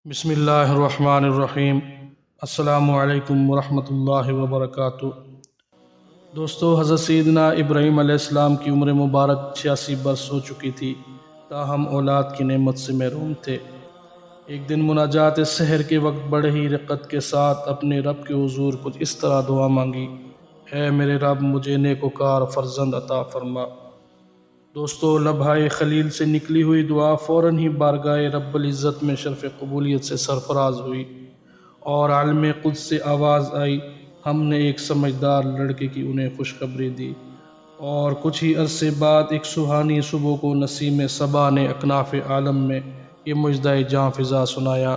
بسم اللہ الرحمن الرحیم۔ السلام علیکم ورحمۃ اللہ وبرکاتہ۔ دوستو، حضرت سیدنا ابراہیم علیہ السلام کی عمر مبارک 86 برس ہو چکی تھی، تاہم اولاد کی نعمت سے محروم تھے۔ ایک دن مناجات سحر کے وقت بڑے ہی رقت کے ساتھ اپنے رب کے حضور کچھ اس طرح دعا مانگی: اے میرے رب، مجھے نیکوکار فرزند عطا فرما۔ دوستو، لبھائے خلیل سے نکلی ہوئی دعا فوراً ہی بارگاہ رب العزت میں شرف قبولیت سے سرفراز ہوئی اور عالم قدس سے آواز آئی: ہم نے ایک سمجھدار لڑکے کی انہیں خوشخبری دی۔ اور کچھ ہی عرصے بعد ایک سہانی صبح کو نسیم صبا نے اکناف عالم میں یہ مژدہ جاں فضا سنایا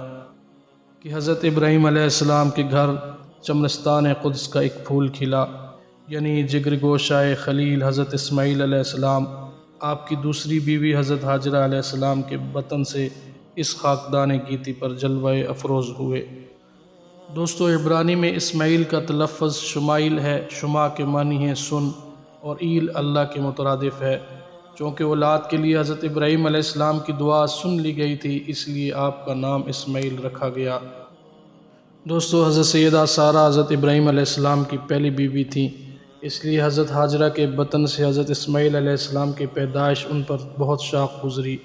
کہ حضرت ابراہیم علیہ السلام کے گھر چمنستان قدس کا ایک پھول کھلا، یعنی جگر گوشائے خلیل حضرت اسماعیل علیہ السلام آپ کی دوسری بیوی حضرت ہاجرہ علیہ السلام کے بطن سے اس خاکدان گیتی پر جلوہ افروز ہوئے۔ دوستو، عبرانی میں اسماعیل کا تلفظ شمائل ہے۔ شما کے معنی ہے سن، اور ایل اللہ کے مترادف ہے۔ چونکہ اولاد کے لیے حضرت ابراہیم علیہ السلام کی دعا سن لی گئی تھی، اس لیے آپ کا نام اسماعیل رکھا گیا۔ دوستو، حضرت سیدہ سارہ حضرت ابراہیم علیہ السلام کی پہلی بیوی تھیں، اس لیے حضرت ہاجرہ کے بطن سے حضرت اسماعیل علیہ السلام کی پیدائش ان پر بہت شاق گزری،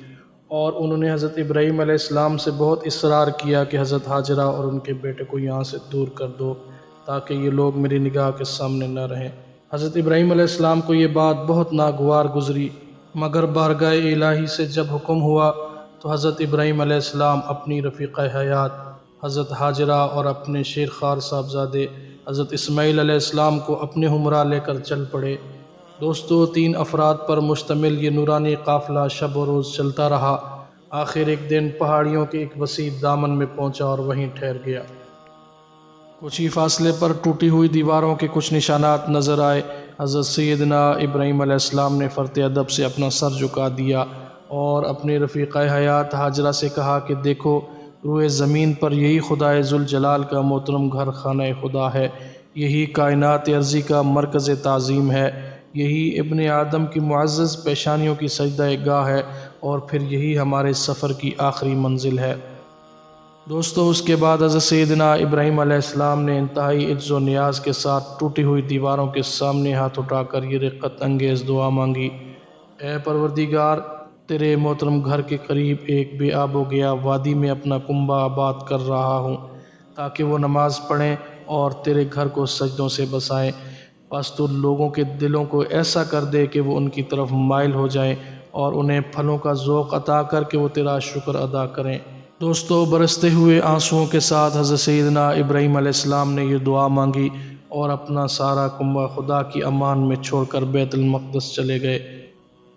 اور انہوں نے حضرت ابراہیم علیہ السلام سے بہت اصرار کیا کہ حضرت ہاجرہ اور ان کے بیٹے کو یہاں سے دور کر دو تاکہ یہ لوگ میری نگاہ کے سامنے نہ رہیں۔ حضرت ابراہیم علیہ السلام کو یہ بات بہت ناگوار گزری، مگر بارگاہ الہی سے جب حکم ہوا تو حضرت ابراہیم علیہ السلام اپنی رفیقہ حیات حضرت ہاجرہ اور اپنے شیرخوار صاحبزادے حضرت اسماعیل علیہ السلام کو اپنے ہمراہ لے کر چل پڑے۔ دوستو، 3 افراد پر مشتمل یہ نورانی قافلہ شب و روز چلتا رہا۔ آخر ایک دن پہاڑیوں کے ایک وسیع دامن میں پہنچا اور وہیں ٹھہر گیا۔ کچھ ہی فاصلے پر ٹوٹی ہوئی دیواروں کے کچھ نشانات نظر آئے۔ حضرت سیدنا ابراہیم علیہ السلام نے فرط ادب سے اپنا سر جھکا دیا اور اپنے رفیقہ حیات ہاجرہ سے کہا کہ دیکھو، روئے زمین پر یہی خدائے ذوالجلال کا محترم گھر خانہ خدا ہے، یہی کائنات ارضی کا مرکز تعظیم ہے، یہی ابن آدم کی معزز پیشانیوں کی سجدہ گاہ ہے، اور پھر یہی ہمارے سفر کی آخری منزل ہے۔ دوستو، اس کے بعد حضرت سیدنا ابراہیم علیہ السلام نے انتہائی عجز و نیاز کے ساتھ ٹوٹی ہوئی دیواروں کے سامنے ہاتھ اٹھا کر یہ رقت انگیز دعا مانگی: اے پروردگار، تیرے محترم گھر کے قریب ایک بے آب و گیا وادی میں اپنا کنبہ آباد کر رہا ہوں تاکہ وہ نماز پڑھیں اور تیرے گھر کو سجدوں سے بسائیں، بس تو لوگوں کے دلوں کو ایسا کر دے کہ وہ ان کی طرف مائل ہو جائیں اور انہیں پھلوں کا ذوق عطا کر کے وہ تیرا شکر ادا کریں۔ دوستو، برستے ہوئے آنسوؤں کے ساتھ حضرت سیدنا ابراہیم علیہ السلام نے یہ دعا مانگی اور اپنا سارا کنبہ خدا کی امان میں چھوڑ کر بیت المقدس چلے گئے۔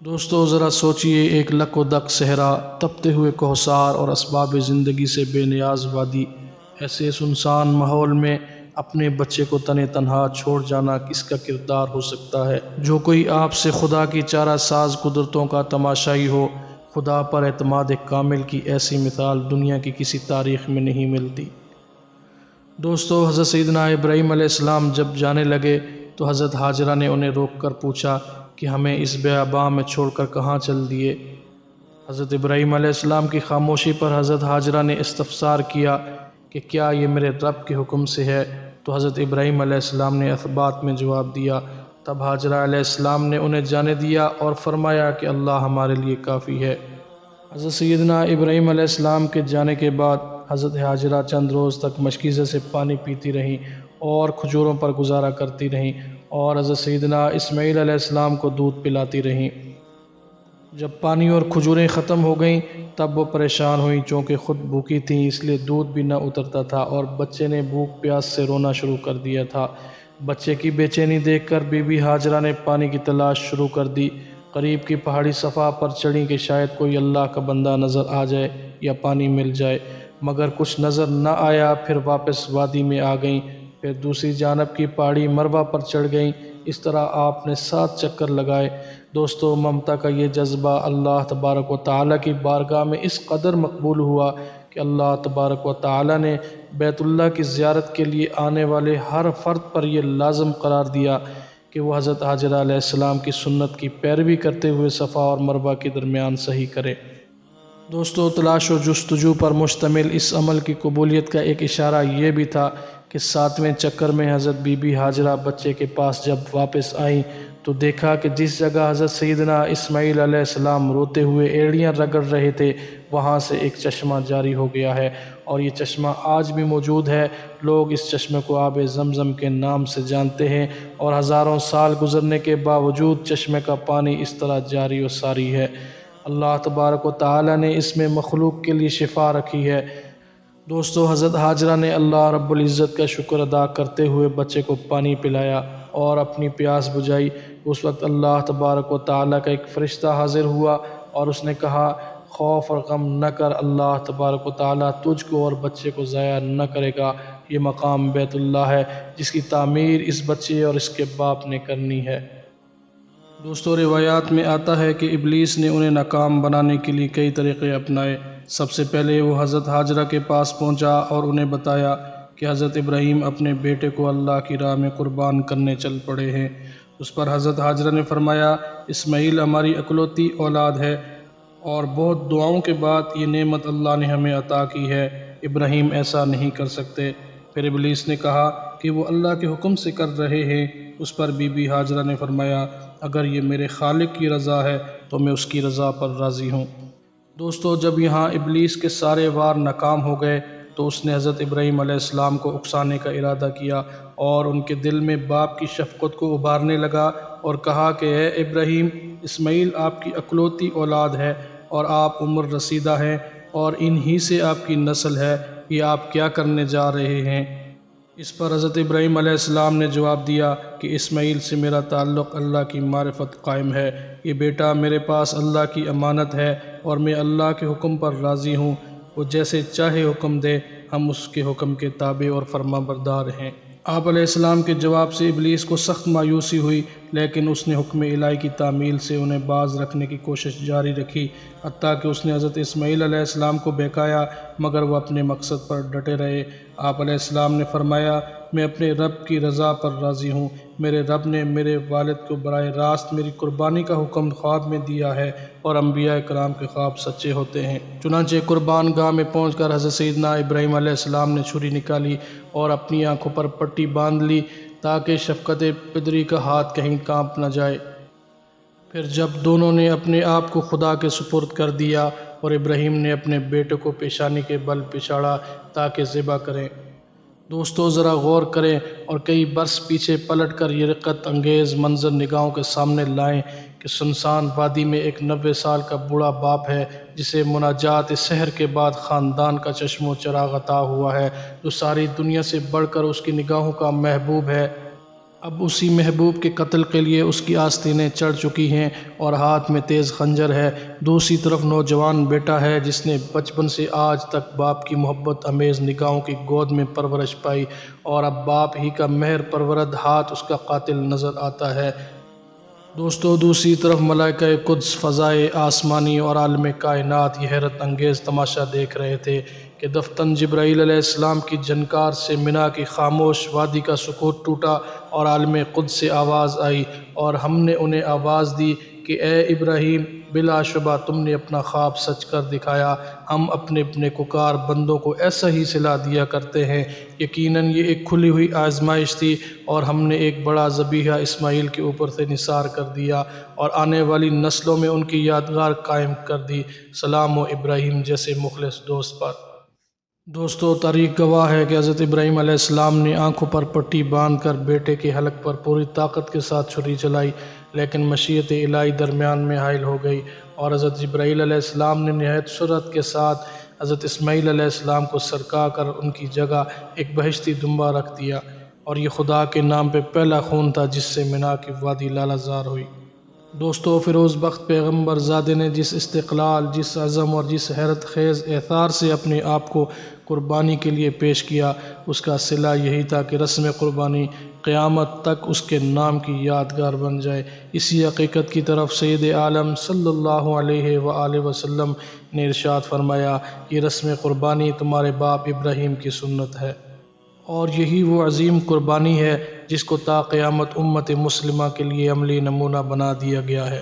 دوستو، ذرا سوچئے، ایک لک و دک صحرا، تپتے ہوئے کوہسار اور اسباب زندگی سے بے نیاز وادی، ایسے سنسان ماحول میں اپنے بچے کو تن تنہا چھوڑ جانا کس کا کردار ہو سکتا ہے؟ جو کوئی آپ سے خدا کی چارہ ساز قدرتوں کا تماشائی ہو، خدا پر اعتماد کامل کی ایسی مثال دنیا کی کسی تاریخ میں نہیں ملتی۔ دوستو، حضرت سیدنا ابراہیم علیہ السلام جب جانے لگے تو حضرت ہاجرہ نے انہیں روک کر پوچھا کہ ہمیں اس بیاباں میں چھوڑ کر کہاں چل دیے؟ حضرت ابراہیم علیہ السلام کی خاموشی پر حضرت ہاجرہ نے استفسار کیا کہ کیا یہ میرے رب کے حکم سے ہے؟ تو حضرت ابراہیم علیہ السلام نے اثبات میں جواب دیا۔ تب ہاجرہ علیہ السلام نے انہیں جانے دیا اور فرمایا کہ اللہ ہمارے لیے کافی ہے۔ حضرت سیدنا ابراہیم علیہ السلام کے جانے کے بعد حضرت ہاجرہ چند روز تک مشکیزہ سے پانی پیتی رہیں اور کھجوروں پر گزارا کرتی رہیں، اور حضرت سیدنا اسماعیل علیہ السلام کو دودھ پلاتی رہیں۔ جب پانی اور کھجوریں ختم ہو گئیں تب وہ پریشان ہوئیں، چونکہ خود بھوکی تھیں، اس لیے دودھ بھی نہ اترتا تھا اور بچے نے بھوک پیاس سے رونا شروع کر دیا تھا۔ بچے کی بے چینی دیکھ کر بی بی ہاجرہ نے پانی کی تلاش شروع کر دی۔ قریب کی پہاڑی صفا پر چڑھیں کہ شاید کوئی اللہ کا بندہ نظر آ جائے یا پانی مل جائے، مگر کچھ نظر نہ آیا۔ پھر واپس وادی میں آ گئیں، پھر دوسری جانب کی پہاڑی مروہ پر چڑھ گئیں۔ اس طرح آپ نے 7 چکر لگائے۔ دوستو، ممتا کا یہ جذبہ اللہ تبارک و تعالیٰ کی بارگاہ میں اس قدر مقبول ہوا کہ اللہ تبارک و تعالیٰ نے بیت اللہ کی زیارت کے لیے آنے والے ہر فرد پر یہ لازم قرار دیا کہ وہ حضرت ہاجرہ علیہ السلام کی سنت کی پیروی کرتے ہوئے صفا اور مروہ کے درمیان سعی کرے۔ دوستو تلاش و جستجو پر مشتمل اس عمل کی قبولیت کا ایک اشارہ یہ بھی تھا کہ 7ویں چکر میں حضرت بی بی ہاجرہ بچے کے پاس جب واپس آئیں تو دیکھا کہ جس جگہ حضرت سیدنا اسماعیل علیہ السلام روتے ہوئے ایڑیاں رگڑ رہے تھے وہاں سے ایک چشمہ جاری ہو گیا ہے، اور یہ چشمہ آج بھی موجود ہے۔ لوگ اس چشمے کو آب زمزم کے نام سے جانتے ہیں، اور ہزاروں سال گزرنے کے باوجود چشمے کا پانی اس طرح جاری و ساری ہے۔ اللہ تبارک و تعالی نے اس میں مخلوق کے لیے شفا رکھی ہے۔ دوستو حضرت ہاجرہ نے اللہ رب العزت کا شکر ادا کرتے ہوئے بچے کو پانی پلایا اور اپنی پیاس بجھائی۔ اس وقت اللہ تبارک و تعالیٰ کا ایک فرشتہ حاضر ہوا اور اس نے کہا، خوف اور غم نہ کر، اللہ تبارک و تعالیٰ تجھ کو اور بچے کو ضائع نہ کرے گا۔ یہ مقام بیت اللہ ہے جس کی تعمیر اس بچے اور اس کے باپ نے کرنی ہے۔ دوستو روایات میں آتا ہے کہ ابلیس نے انہیں ناکام بنانے کے لیے کئی طریقے اپنائے۔ سب سے پہلے وہ حضرت ہاجرہ کے پاس پہنچا اور انہیں بتایا کہ حضرت ابراہیم اپنے بیٹے کو اللہ کی راہ میں قربان کرنے چل پڑے ہیں۔ اس پر حضرت ہاجرہ نے فرمایا، اسماعیل ہماری اکلوتی اولاد ہے اور بہت دعاؤں کے بعد یہ نعمت اللہ نے ہمیں عطا کی ہے، ابراہیم ایسا نہیں کر سکتے۔ پھر ابلیس نے کہا کہ وہ اللہ کے حکم سے کر رہے ہیں۔ اس پر بی بی ہاجرہ نے فرمایا، اگر یہ میرے خالق کی رضا ہے تو میں اس کی رضا پر راضی ہوں۔ دوستو جب یہاں ابلیس کے سارے وار ناکام ہو گئے تو اس نے حضرت ابراہیم علیہ السلام کو اکسانے کا ارادہ کیا اور ان کے دل میں باپ کی شفقت کو ابھارنے لگا اور کہا کہ اے ابراہیم، اسماعیل آپ کی اکلوتی اولاد ہے اور آپ عمر رسیدہ ہیں اور انہی سے آپ کی نسل ہے، یہ آپ کیا کرنے جا رہے ہیں؟ اس پر حضرت ابراہیم علیہ السلام نے جواب دیا کہ اسماعیل سے میرا تعلق اللہ کی معرفت قائم ہے، یہ بیٹا میرے پاس اللہ کی امانت ہے اور میں اللہ کے حکم پر راضی ہوں، وہ جیسے چاہے حکم دے، ہم اس کے حکم کے تابع اور فرما بردار ہیں۔ آپ علیہ السلام کے جواب سے ابلیس کو سخت مایوسی ہوئی، لیکن اس نے حکم الہی کی تعمیل سے انہیں باز رکھنے کی کوشش جاری رکھی، حتیٰ کہ اس نے حضرت اسماعیل علیہ السلام کو بہکایا، مگر وہ اپنے مقصد پر ڈٹے رہے۔ آپ علیہ السلام نے فرمایا، میں اپنے رب کی رضا پر راضی ہوں، میرے رب نے میرے والد کو براہ راست میری قربانی کا حکم خواب میں دیا ہے اور انبیاء کرام کے خواب سچے ہوتے ہیں۔ چنانچہ قربان گاہ میں پہنچ کر حضرت سیدنا ابراہیم علیہ السلام نے چھری نکالی اور اپنی آنکھوں پر پٹی باندھ لی تاکہ شفقت پدری کا ہاتھ کہیں کانپ نہ جائے۔ پھر جب دونوں نے اپنے آپ کو خدا کے سپرد کر دیا اور ابراہیم نے اپنے بیٹے کو پیشانی کے بل پچھاڑا تاکہ ذبح کریں۔ دوستو ذرا غور کریں اور کئی برس پیچھے پلٹ کر یہ رقت انگیز منظر نگاہوں کے سامنے لائیں کہ سنسان وادی میں ایک 90 سال کا بوڑھا باپ ہے جسے مناجات سحر کے بعد خاندان کا چشم و چراغ عطا ہوا ہے، جو ساری دنیا سے بڑھ کر اس کی نگاہوں کا محبوب ہے۔ اب اسی محبوب کے قتل کے لیے اس کی آستینیں چڑھ چکی ہیں اور ہاتھ میں تیز خنجر ہے۔ دوسری طرف نوجوان بیٹا ہے جس نے بچپن سے آج تک باپ کی محبت امیز نگاہوں کی گود میں پرورش پائی، اور اب باپ ہی کا مہر پرورد ہاتھ اس کا قاتل نظر آتا ہے۔ دوستو دوسری طرف ملائکہ قدس، فضائے آسمانی اور عالم کائنات یہ حیرت انگیز تماشا دیکھ رہے تھے کہ دفتن جبرائیل علیہ السلام کی جھنکار سے منا کی خاموش وادی کا سکوت ٹوٹا اور عالم قدس سے آواز آئی، اور ہم نے انہیں آواز دی کہ اے ابراہیم، بلا شبہ تم نے اپنا خواب سچ کر دکھایا، ہم اپنے نیکوکار بندوں کو ایسا ہی صلہ دیا کرتے ہیں۔ یقیناً یہ ایک کھلی ہوئی آزمائش تھی اور ہم نے ایک بڑا ذبیحہ اسماعیل کے اوپر سے نثار کر دیا اور آنے والی نسلوں میں ان کی یادگار قائم کر دی۔ سلام و ابراہیم جیسے مخلص دوست پر۔ دوستو تاریخ گواہ ہے کہ حضرت ابراہیم علیہ السلام نے آنکھوں پر پٹی باندھ کر بیٹے کے حلق پر پوری طاقت کے ساتھ چھری چلائی، لیکن مشیت الہی درمیان میں حائل ہو گئی اور حضرت جبرائیل علیہ السلام نے نہایت سرعت کے ساتھ حضرت اسماعیل علیہ السلام کو سرکا کر ان کی جگہ ایک بہشتی دمبا رکھ دیا، اور یہ خدا کے نام پہ پہلا خون تھا جس سے منا کی وادی لالہ زار ہوئی۔ دوستو فیروز بخت پیغمبر زادے نے جس استقلال، جس عزم اور جس حیرت خیز ایثار سے اپنے آپ کو قربانی کے لیے پیش کیا، اس کا صلہ یہی تھا کہ رسم قربانی قیامت تک اس کے نام کی یادگار بن جائے۔ اسی حقیقت کی طرف سید عالم صلی اللہ علیہ وآلہ وسلم نے ارشاد فرمایا، یہ رسم قربانی تمہارے باپ ابراہیم کی سنت ہے، اور یہی وہ عظیم قربانی ہے جس کو تا قیامت امت مسلمہ کے لیے عملی نمونہ بنا دیا گیا ہے۔